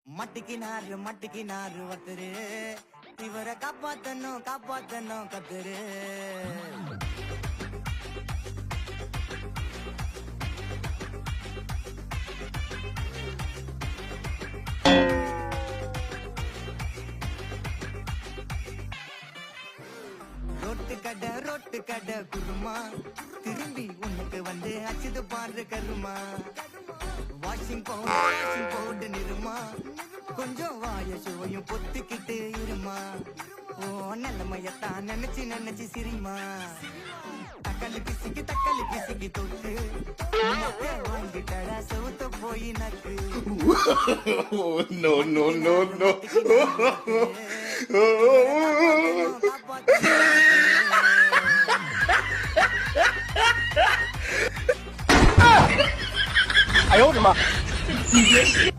மட்டிக்கினாரு ஒருத்தரு இவரை காப்பாத்தணும் கத்துரு ரோட்டு கடை குருமா திரும்பி உனக்கு வந்து அச்சுது பாரு கருமா வாஷிங் பவுடர் நிறுமா கொஞ்சம் வாய சுவையும் பொத்துக்கிட்டு இருமா ஓ நிலைமையத்தான் நினைச்சு சிரிமா தக்காளி பிசிக்கி தொட்டு வாங்கிட்டடா செவுத்த போய் நக்கு no.